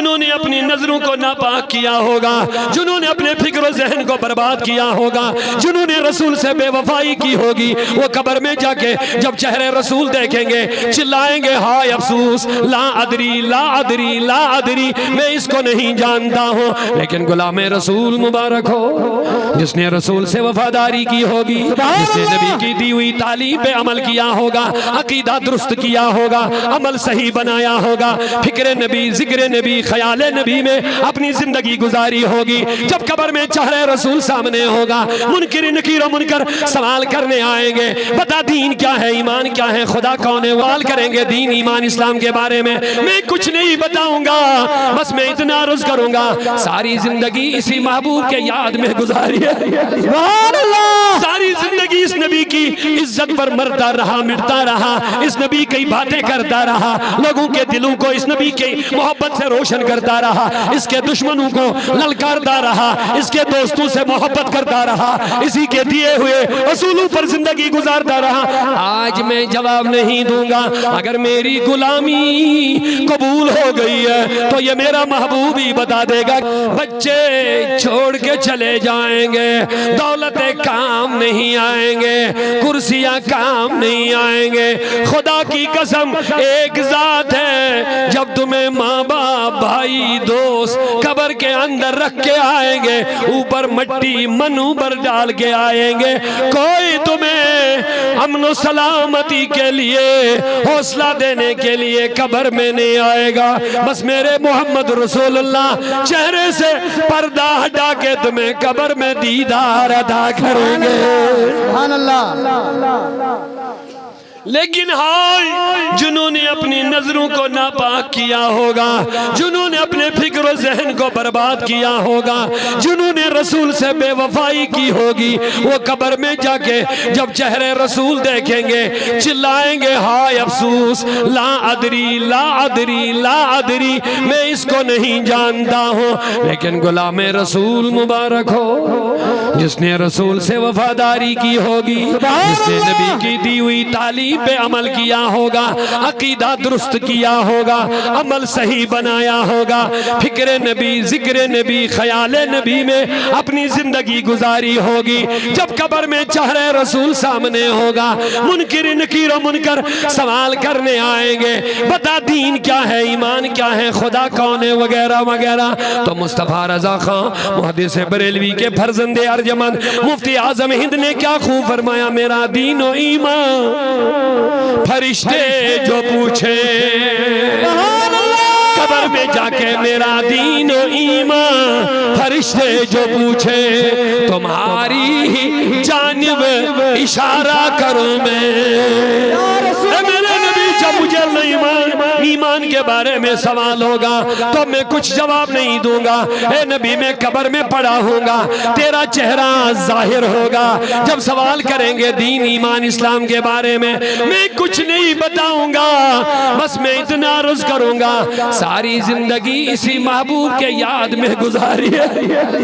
जिन्होंने अपनी नजरों को नापाक किया होगा, जिन्होंने अपने फिक्र जहन को बर्बाद किया होगा, जिन्होंने रसूल से बेवफाई की होगी, वो कब्र में जाके जब चेहरे रसूल देखेंगे चिल्लाएंगे हाय अफसोस, ला अदरी ला अदरी ला अदरी, मैं इसको नहीं जानता हूँ। लेकिन गुलाम रसूल मुबारक हो जिसने रसूल से वफादारी की होगी, जिसने नबी की दी हुई तालीम पे अमल किया होगा, अकीदा दुरुस्त किया होगा, अमल सही बनाया होगा, फिक्र नबी जिक्र नबी ख्याल नबी में अपनी जिंदगी गुजारी होगी। जब कब्र में चेहरे रसूल सामने होगा, मुनकिर नकीर और मुनकर सवाल करने आएंगे, बता दीन क्या है, ईमान क्या है, खुदा कौन है। सवाल करेंगे दीन ईमान इस्लाम के बारे में, मैं कुछ नहीं बताऊंगा, बस मैं इतना अर्ज करूंगा सारी जिंदगी इसी महबूब के याद में गुजारी है। सारी जिंदगी इस नबी की इज्जत पर मरता रहा, मिटता रहा, इस नबी की बातें करता रहा, लोगों के दिलों को इस नबी की मोहब्बत से रोशन करता रहा, इसके दुश्मनों को ललकारता रहा, इसके दोस्तों से मोहब्बत करता रहा, इसी के दिए हुए असूलों पर जिंदगी गुजारता रहा। आज मैं जवाब नहीं दूंगा, अगर मेरी गुलामी कबूल हो गई है तो ये मेरा महबूब ही बता देगा। बच्चे छोड़ के चले जाएंगे, दौलतें काम नहीं आएंगे, कुर्सियां काम नहीं आएंगे, खुदा की कसम एक जात है, जब तुम्हें माँ बाप भाई दोस्त कब्र के अंदर रख के आएंगे, ऊपर मट्टी मनु पर डाल के आएंगे, कोई तुम्हें अमन सलामती के लिए हौसला देने के लिए कब्र में नहीं आएगा। बस मेरे मोहम्मद रसूलुल्लाह चेहरे से पर्दा हटा के तुम्हें कब्र में दीदार अदा करेंगे। सुभान अल्लाह। लेकिन हाय जिन्होंने अपनी नजरों को नापाक किया होगा, जिन्होंने अपने फिक्र जहन को बर्बाद किया होगा, जिन्होंने रसूल से बेवफाई की होगी, वो कब्र में जाके जब चेहरे रसूल देखेंगे चिल्लाएंगे हाय अफसोस, ला अदरी ला अदरी ला अदरी, मैं इसको नहीं जानता हूँ। लेकिन गुलाम रसूल मुबारक हो जिसने रसूल से वफादारी की होगी, जिसने नबी की दी हुई तालीम पे अमल किया होगा, अकीदा दुरुस्त किया होगा, अमल सही बनाया होगा, फिक्र नबी जिक्र नबी ख्याल नबी में अपनी जिंदगी गुजारी होगी। जब कब्र में चेहरे रसूल सामने होगा, मुनकिर नकीर और मुनकर सवाल करने आएंगे, बता दीन क्या है, ईमान क्या है, खुदा कौन है, वगैरह वगैरह। तो मुस्तफा रजा खां मुहद्दिस बरेलवी के फर्जंदे अर्जमंद मुफ्ती आजम हिंद ने क्या खूब फरमाया, मेरा दीन और ईमान फरिश्ते जो पूछे कब्र में जाके, मेरा दीन और ईमान फरिश्ते जो पूछे, तुम्हारी ही जानिब इशारा करूं मैं। मेरे नबी जब मुझे ईमान के बारे में सवाल होगा तो मैं कुछ जवाब नहीं दूंगा, ए नबी मैं कब्र में पड़ा होगा, तेरा चेहरा जाहिर होगा। जब सवाल करेंगे दीन ईमान इस्लाम के बारे में, मैं कुछ नहीं बताऊंगा, बस मैं इतना अर्ज करूंगा सारी जिंदगी इसी महबूब के याद में गुजारी है।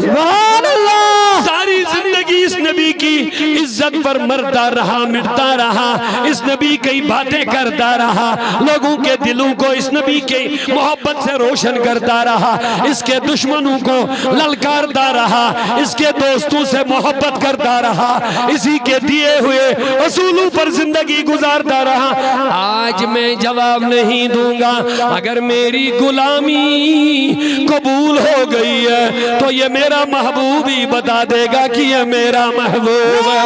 सुभान अल्लाह। सारी जिंदगी इस नबी की इज्जत पर मरता रहा, मिटता रहा, इस नबी की बातें करता रहा, लोगों के दिलों को इस नबी के मोहब्बत से रोशन करता रहा, इसके दुश्मनों को ललकारता रहा, इसके दोस्तों से मोहब्बत करता रहा, इसी के दिए हुए असूलों पर जिंदगी गुजारता रहा। आज मैं जवाब नहीं दूंगा, अगर मेरी गुलामी कबूल हो गई है तो ये मेरा महबूब ही बता देगा कि ये मेरा महबूब है।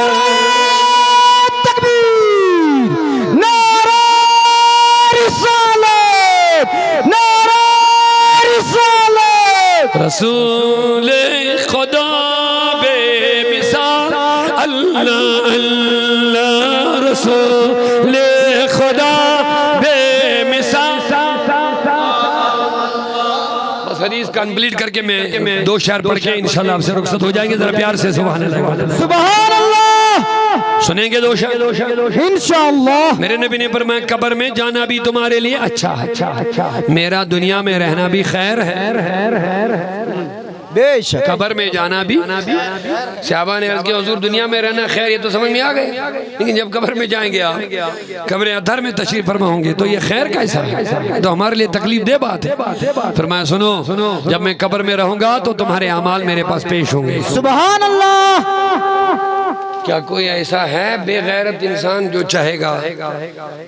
रसूल खुदा बेमिसाल अल्लाह अल्लाह, रसूल खुदा बेमिसाल। बस हदीस कंप्लीट करके मैं दो शेर पढ़ के इंशाल्लाह आपसे रुखसत हो जाएंगे। जरा प्यार से सुभान अल्लाह। सुभान अल्लाह। सुनेंगे दो शेर इंशाअल्लाह। मेरे नबी ने फरमाया कब्र में जाना भी तुम्हारे लिए अच्छा है, मेरा दुनिया में रहना भी खैर है। बेशक। कब्र में जाना भी। सहाबा ने अर्ज़ किया हुज़ूर दुनिया में रहना खैर, ये तो समझ में आ गए, लेकिन जब कब्र में जाएंगे आप, कब्र अदहर में तशरीफ फरमा होंगे, तो ये खैर कैसा है, तो हमारे लिए तकलीफ दे बात है। फरमाया सुनो, जब मैं कब्र में रहूंगा तो तुम्हारे अमाल मेरे पास पेश होंगे। सुभान अल्लाह। क्या कोई ऐसा है बेगैरत इंसान जो चाहेगा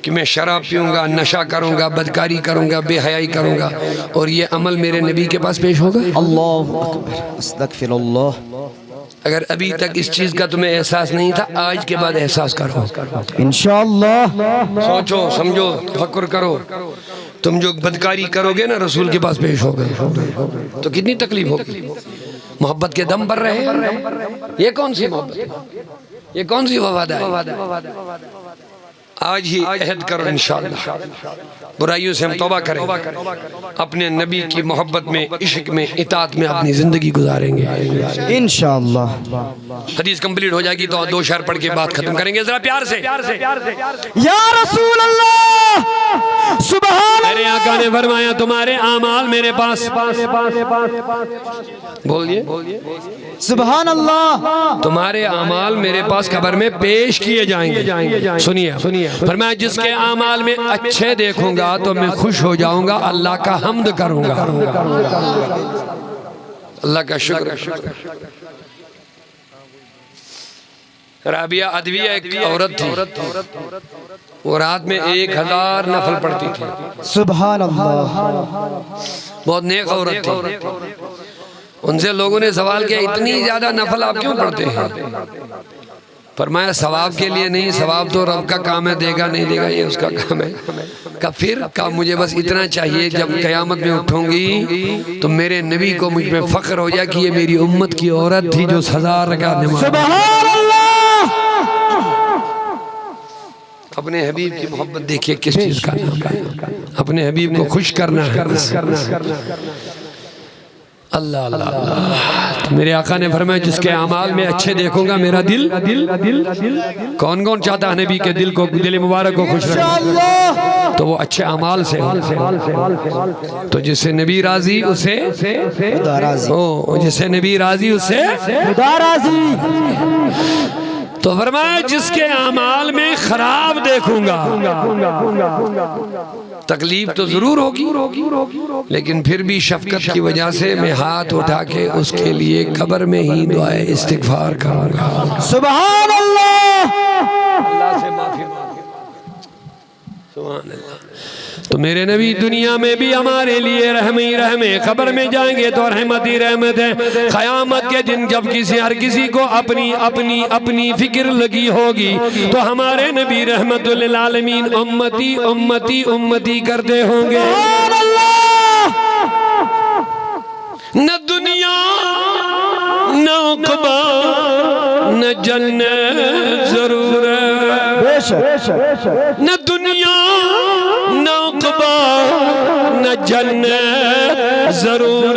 कि मैं शराब पीऊंगा, नशा करूंगा, बदकारी करूंगा, बेहयाई करूंगा और ये अमल मेरे नबी के पास पेश होगा? अल्लाहु अकबर, अस्तगफिरुल्लाह। अगर अभी तक इस चीज का तुम्हें एहसास नहीं था, आज के बाद एहसास करो इंशाअल्लाह। सोचो, समझो, तफक्कुर करो। तुम जो बदकारी करोगे ना, रसूल के पास पेश होगे तो कितनी तकलीफ होगी। मोहब्बत के दम पर रहे, ये कौन सी मोहब्बत, ये कौन सी वफादारी। आज ही अहद करो इंशाअल्लाह, बुराइयों से हम तौबा करें, अपने नबी की मोहब्बत में, इश्क में, इताअत में अपनी जिंदगी गुजारेंगे इंशाअल्लाह। हदीस कंप्लीट हो जाएगी तो 2 शेर पढ़ के बात खत्म करेंगे। जरा प्यार से या रसूल अल्लाह। सुभान मेरे आका ने फरमाया तुम्हारे आमाल मेरे पास, बोलिए सुभान अल्लाह। तुम्हारे आमाल मेरे पास कब्र में पेश किए जाएंगे। सुनिए, फरमाया जिसके आमाल में अच्छे देखूंगा तो मैं खुश हो जाऊंगा, अल्लाह का हम्द करूंगा, अल्लाह का शुक्र। राबिया अदविया एक औरत थी, वो रात में 1000 नफल पढ़ती थी। सुभान अल्लाह। बहुत नेक औरत थी। उनसे लोगों ने सवाल किया इतनी ज्यादा नफल आप क्यों पढ़ते हैं? फरमाया सवाब के लिए नहीं, सवाब तो रब का काम है, देगा नहीं देगा ये उसका काम है। का फिर का मुझे बस इतना चाहिए, जब कयामत में उठूंगी तो मेरे नबी को मुझ में फख्र हो जाए कि ये मेरी उम्मत की औरत थी जो 1000 रकात नमाज़। सुभान अल्लाह। अपने हबीब की मोहब्बत देखिए किस चीज का नाम है, अपने हबीब को खुश करना है। अल्लाह अल्लाह अल्लाह। तो मेरे आका ने फरमाया जिसके अमाल में अच्छे देखूंगा मेरा दिल, कौन कौन चाहता है नबी के दिल को, दिल मुबारक को खुश रखे, तो वो अच्छे अमाल से। तो जिससे नबी राजी उसे ओ, जिससे नबी राजी उसे खुदा राजी। तो फरमाया जिसके अमाल में खराब देखूंगा, तकलीफ तो जरूर होगी, लेकिन फिर भी शफकत की वजह से मैं हाथ उठा के उसके लिए कब्र में ही दुआए इस्तिगफार करूंगा। सुभान अल्लाह। अल्लाह से माफी मांगे। सुभान अल्लाह। तो मेरे नबी दुनिया में भी हमारे लिए रहम ही रहम है, कब्र में जाएंगे तो रहमत ही रहमत है। क़यामत के दिन जब हर किसी को अपनी अपनी अपनी फिक्र लगी होगी तो हमारे नबी रहमतुल लिल आलमीन उम्मती उम्मती उम्मती करते होंगे। न दुनिया न उक़बा न जन्नत जरूर है, न दुनिया न उक़बा न जन्नत जरूर,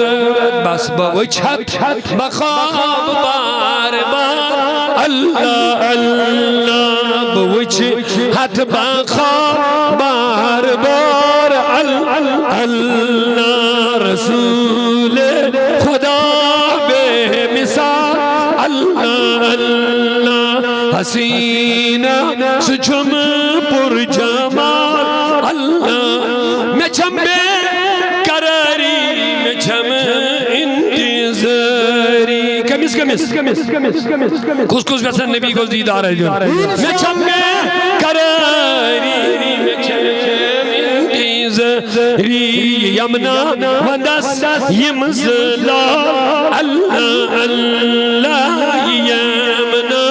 बस बवछत बख़ाब बार बार अल्लाह अल्लाह, बवछत बख़ाब बार बार अल्लाह, रसूल खुदा बेमिसाल अल्लाह अल्लाह, हसीना सुझुम पुरजमाल अल्लाह, मैं छम्बे करारी में छम इंतज़ारी, कमिस कुछ कुछ वैसे नबी को दीदार है जो मैं छम्बे करारी में छम इंतज़ारी, यमना वदस यमज़ला अल्लाह अल्लाह, यमना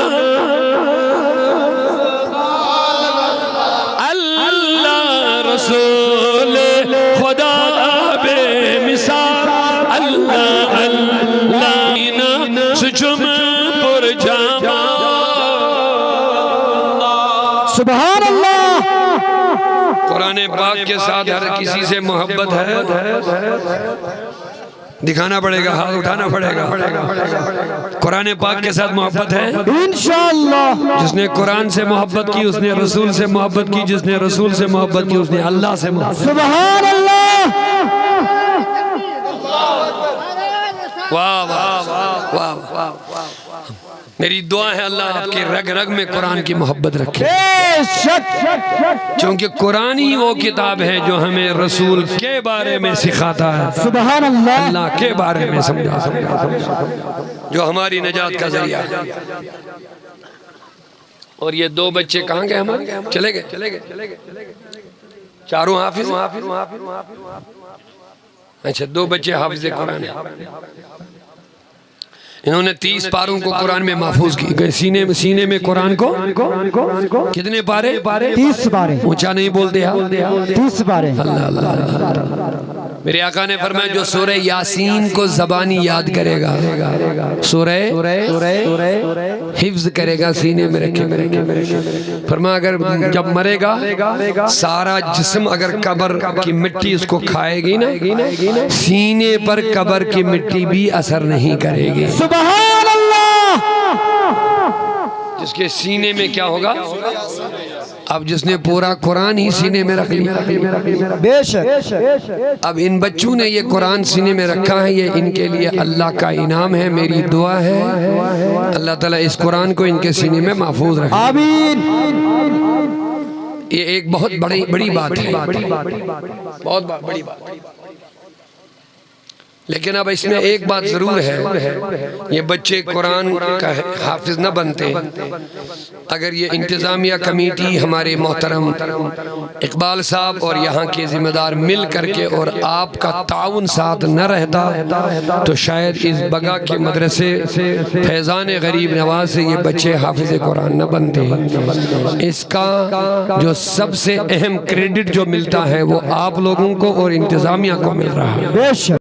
रसूल खुदा बेमिसाल अल्लाह अल्लाह, सुजुम पुरजमा। सुभान अल्लाह। कुरान पाक के साथ हर किसी से मोहब्बत है, दिखाना पड़ेगा, हाथ उठाना पड़ेगा। कुरान पाक के साथ मोहब्बत है इंशाअल्लाह। जिसने कुरान से मोहब्बत की उसने रसूल से मोहब्बत की, जिसने रसूल से मोहब्बत की उसने अल्लाह से मोहब्बत। सुभान अल्लाह। वाह वाह वाह वाह। मेरी दुआ है अल्लाह आपके रग रग में कुरान की मोहब्बत रखे, क्योंकि कुरान ही वो किताब है जो हमें रसूल के बारे में सिखाता है, सुभान अल्लाह, अल्लाह के बारे में समझा, जो हमारी निजात का जरिया। और ये दो बच्चे कहाँ गए हमारे? चले गए चारों हाफिज। अच्छा, दो बच्चे हाफिज कुरान है। इन्होंने 30 पारों को कुरान में महफूज की। सीने में कुरान को कितने पारे? 30 पारे। ऊंचा नहीं बोलते आप, 30 पारे। अल्लाह अल्लाह। मेरे आका ने फरमाया जो सूरह यासीन को ज़बानी याद करेगा, सूरह हिफ्ज करेगा, सीने में रखेगा। फरमाया अगर जब मरेगा सारा जिस्म अगर कब्र की मिट्टी उसको खाएगी ना, सीने पर कब्र की मिट्टी भी असर नहीं करेगी। सुभान अल्लाह। जिसके सीने में क्या होगा? अब जिसने पूरा कुरान ही सीने में रख लिया, बेशक। अब इन बच्चों ने ये कुरान सीने में रखा है, ये इनके लिए अल्लाह का इनाम है। मेरी दुआ है अल्लाह ताला इस कुरान को इनके सीने में महफूज रखे, आमीन। ये एक बहुत बड़ी बात है, बहुत बड़ी बात। लेकिन अब इसमें एक बात जरूर है, ये बच्चे कुरान का हाफिज न बनते अगर ये इंतजामिया कमेटी, हमारे मोहतरम इकबाल साहब और यहाँ के जिम्मेदार मिल करके और आपका ताउन साथ न रहता तो शायद इस बगा के मदरसे फैज़ान गरीब नवाज से ये बच्चे हाफिज कुरान न बनते। इसका जो सबसे अहम क्रेडिट जो मिलता है वो आप लोगों को और इंतजामिया को मिल रहा है। बेशक।